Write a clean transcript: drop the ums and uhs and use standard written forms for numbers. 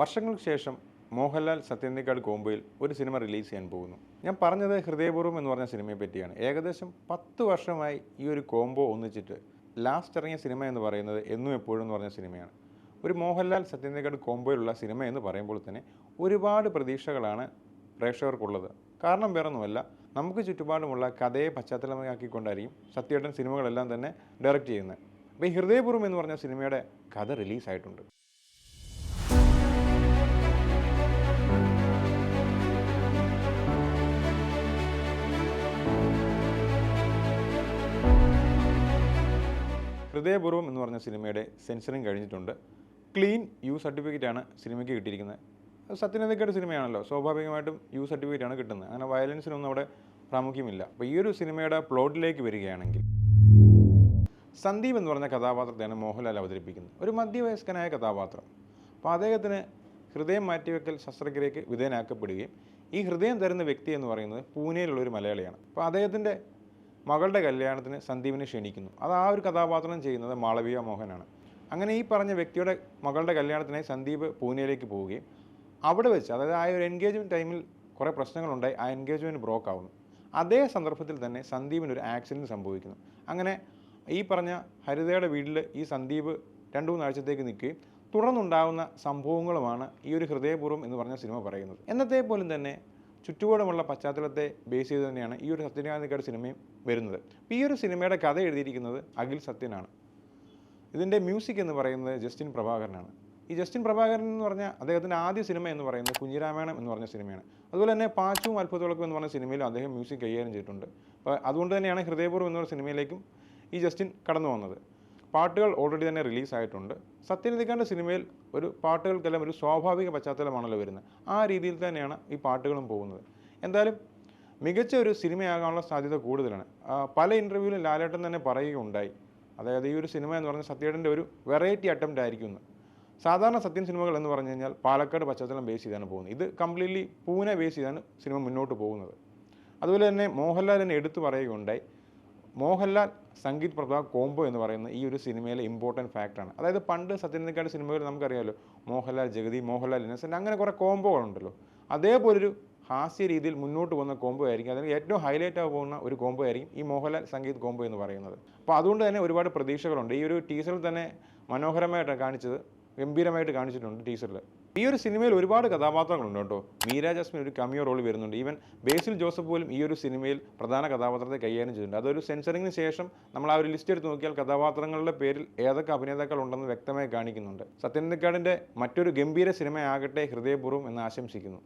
വർഷങ്ങൾക്ക് ശേഷം മോഹൻലാൽ സത്യനന്ദിക്കാട് കോംബോയിൽ ഒരു സിനിമ റിലീസ് ചെയ്യാൻ പോകുന്നു. ഞാൻ പറഞ്ഞത് ഹൃദയപൂർവ്വം എന്ന് പറഞ്ഞ സിനിമയെ പറ്റിയാണ്. ഏകദേശം 10 വർഷമായി ഈ ഒരു കോംബോ ഒന്നിച്ചിട്ട് ലാസ്റ്റ് ഇറങ്ങിയ സിനിമ എന്ന് പറയുന്നത് എന്നും എപ്പോഴും എന്ന് പറഞ്ഞ സിനിമയാണ്. ഒരു മോഹൻലാൽ സത്യനന്ദിക്കാട് കോംബോയിലുള്ള സിനിമ എന്ന് പറയുമ്പോൾ തന്നെ ഒരുപാട് പ്രതീക്ഷകളാണ് പ്രേക്ഷകർക്കുള്ളത്. കാരണം വേറൊന്നുമല്ല, നമുക്ക് ചുറ്റുപാടുമുള്ള കഥയെ പശ്ചാത്തലമാക്കിക്കൊണ്ടായിരിക്കും സത്യേട്ടൻ സിനിമകളെല്ലാം തന്നെ ഡയറക്റ്റ് ചെയ്യുന്നത്. അപ്പോൾ ഈ ഹൃദയപൂർവ്വം എന്ന് പറഞ്ഞ സിനിമയുടെ കഥ റിലീസായിട്ടുണ്ട്. ഹൃദയപൂർവ്വം എന്ന് പറഞ്ഞ സിനിമയുടെ സെൻസറിങ് കഴിഞ്ഞിട്ടുണ്ട്. ക്ലീൻ യു സർട്ടിഫിക്കറ്റാണ് സിനിമയ്ക്ക് കിട്ടിയിരിക്കുന്നത്. സത്യനന്ദിക്കാട് സിനിമയാണല്ലോ, സ്വാഭാവികമായിട്ടും യു സർട്ടിഫിക്കറ്റാണ് കിട്ടുന്നത്. അങ്ങനെ വയലൻസിനൊന്നും അവിടെ പ്രാമുഖ്യമില്ല. അപ്പോൾ ഈ ഒരു സിനിമയുടെ പ്ലോട്ടിലേക്ക് വരികയാണെങ്കിൽ, സന്ദീപ് എന്ന് പറഞ്ഞ കഥാപാത്രത്തെയാണ് മോഹൻലാൽ അവതരിപ്പിക്കുന്നത്. ഒരു മധ്യവയസ്കനായ കഥാപാത്രം. അപ്പോൾ അദ്ദേഹത്തിന് ഹൃദയം മാറ്റിവെക്കൽ ശസ്ത്രക്രിയയ്ക്ക് വിധേയനാക്കപ്പെടുകയും ഈ ഹൃദയം തരുന്ന വ്യക്തി എന്ന് പറയുന്നത് പൂനെയിലുള്ളൊരു മലയാളിയാണ്. അപ്പോൾ അദ്ദേഹത്തിൻ്റെ മകളുടെ കല്യാണത്തിന് സന്ദീപിനെ ക്ഷണിക്കുന്നു. അത് ആ ഒരു കഥാപാത്രം ചെയ്യുന്നത് മാളവിക മോഹനാണ്. അങ്ങനെ ഈ പറഞ്ഞ വ്യക്തിയുടെ മകളുടെ കല്യാണത്തിനായി സന്ദീപ് പൂനെയിലേക്ക് പോവുകയും അവിടെ വെച്ച്, അതായത് ആ ഒരു എൻഗേജ്മെൻറ്റ് ടൈമിൽ കുറേ പ്രശ്നങ്ങളുണ്ടായി. ആ എൻഗേജ്മെൻറ്റ് ബ്രോക്ക് ആവുന്നു. അതേ സന്ദർഭത്തിൽ തന്നെ സന്ദീപിന് ഒരു ആക്സിഡൻറ്റ് സംഭവിക്കുന്നു. അങ്ങനെ ഈ പറഞ്ഞ ഹരിതയുടെ വീട്ടിൽ ഈ സന്ദീപ് 2-3 ആഴ്ചത്തേക്ക് നിൽക്കുകയും തുടർന്നുണ്ടാകുന്ന സംഭവങ്ങളുമാണ് ഈ ഒരു ഹൃദയപൂർവ്വം എന്ന് പറഞ്ഞ സിനിമ പറയുന്നത്. എന്നത്തെ പോലും തന്നെ ചുറ്റുപാടുമുള്ള പശ്ചാത്തലത്തെ ബേസ് ചെയ്ത് തന്നെയാണ് ഈ ഒരു സത്യനന്ദിക്കാട് സിനിമയും വരുന്നത്. അപ്പോൾ ഈ ഒരു സിനിമയുടെ കഥ എഴുതിയിരിക്കുന്നത് അഖിൽ സത്യനാണ്. ഇതിൻ്റെ മ്യൂസിക് എന്ന് പറയുന്നത് ജസ്റ്റിൻ പ്രഭാകരനാണ്. ഈ ജസ്റ്റിൻ പ്രഭാകരൻ എന്ന് പറഞ്ഞാൽ അദ്ദേഹത്തിൻ്റെ ആദ്യ സിനിമ എന്ന് പറയുന്നത് കുഞ്ഞിരാമായണം എന്ന് പറഞ്ഞ സിനിമയാണ്. അതുപോലെ തന്നെ പാച്ചുവും അത്ഭുതവിളക്കും എന്ന് പറഞ്ഞ സിനിമയിലും അദ്ദേഹം മ്യൂസിക് കൈകാര്യം ചെയ്തിട്ടുണ്ട്. അപ്പോൾ അതുകൊണ്ട് തന്നെയാണ് ഹൃദയപൂർവ്വം എന്ന സിനിമയിലേക്കും ഈ ജസ്റ്റിൻ കടന്നു വന്നത്. പാട്ടുകൾ ഓൾറെഡി തന്നെ റിലീസായിട്ടുണ്ട്. സത്യനന്ദിക്കാട് സിനിമയിൽ ഒരു പാട്ടുകൾക്കെല്ലാം ഒരു സ്വാഭാവിക പശ്ചാത്തലമാണല്ലോ വരുന്നത്. ആ രീതിയിൽ തന്നെയാണ് ഈ പാട്ടുകളും പോകുന്നത്. എന്തായാലും മികച്ച ഒരു സിനിമയാകാനുള്ള സാധ്യത കൂടുതലാണ്. പല ഇൻ്റർവ്യൂവിലും ലാലേട്ടൻ തന്നെ പറയുകയുണ്ടായി, അതായത് ഈ ഒരു സിനിമ എന്ന് പറഞ്ഞാൽ സത്യേട്ടൻ്റെ ഒരു വെറൈറ്റി അറ്റംപ്റ്റ് ആയിരിക്കും. സാധാരണ സത്യൻ സിനിമകൾ എന്ന് പറഞ്ഞു കഴിഞ്ഞാൽ പാലക്കാട് പശ്ചാത്തലം ബേസ് ചെയ്താണ് പോകുന്നത്. ഇത് കംപ്ലീറ്റ്ലി പൂനെ ബേസ് ചെയ്താണ് സിനിമ മുന്നോട്ട് പോകുന്നത്. അതുപോലെ തന്നെ മോഹൻലാലിനെ എടുത്തു പറയുകയുണ്ടായി, മോഹൻലാൽ സംഗീത് പ്രതാപ് കോംബോ എന്ന് പറയുന്ന ഈ ഒരു സിനിമയിലെ ഇമ്പോർട്ടൻറ്റ് ഫാക്ടറാണ്. അതായത് പണ്ട് സത്യനന്ദിക്കാട് സിനിമകൾ നമുക്കറിയാമല്ലോ, മോഹൻലാൽ ജഗതി, മോഹൻലാൽ ഇന്നസെൻ്റ്, അങ്ങനെ കുറേ കോംബോകളുണ്ടല്ലോ. അതേപോലൊരു ഹാസ്യ രീതിയിൽ മുന്നോട്ട് പോകുന്ന കോംബോ ആയിരിക്കും. അതിന് ഏറ്റവും ഹൈലൈറ്റ് ആയി പോകുന്ന ഒരു കോംബോ ആയിരിക്കും ഈ മോഹൻലാൽ സംഗീത് കോംബോ എന്ന് പറയുന്നത്. അപ്പോൾ അതുകൊണ്ട് തന്നെ ഒരുപാട് പ്രതീക്ഷകളുണ്ട്. ഈ ഒരു ടീസറിൽ തന്നെ മനോഹരമായിട്ട് കാണിച്ചത്, ഗംഭീരമായിട്ട് കാണിച്ചിട്ടുണ്ട് ടീസറിൽ. ഈ ഒരു സിനിമയിൽ ഒരുപാട് കഥാപാത്രങ്ങളുണ്ട് കേട്ടോ. മീര ജാസ്മിൻ ഒരു കമിയോ റോൾ വരുന്നുണ്ട്. ഈവൻ ബേസിൽ ജോസഫ് പോലും ഈ ഒരു സിനിമയിൽ പ്രധാന കഥാപാത്രത്തെ കൈകാര്യം ചെയ്തിട്ടുണ്ട്. അതൊരു സെൻസറിങ്ങിന് ശേഷം നമ്മൾ ആ ഒരു ലിസ്റ്റ് എടുത്ത് നോക്കിയാൽ കഥാപാത്രങ്ങളുടെ പേരിൽ ഏതൊക്കെ അഭിനേതാക്കൾ ഉണ്ടെന്ന് വ്യക്തമായി കാണിക്കുന്നുണ്ട്. സത്യനന്ദിക്കാടിൻ്റെ മറ്റൊരു ഗംഭീര സിനിമയാകട്ടെ ഹൃദയപൂർവ്വം എന്ന് ആശംസിക്കുന്നു.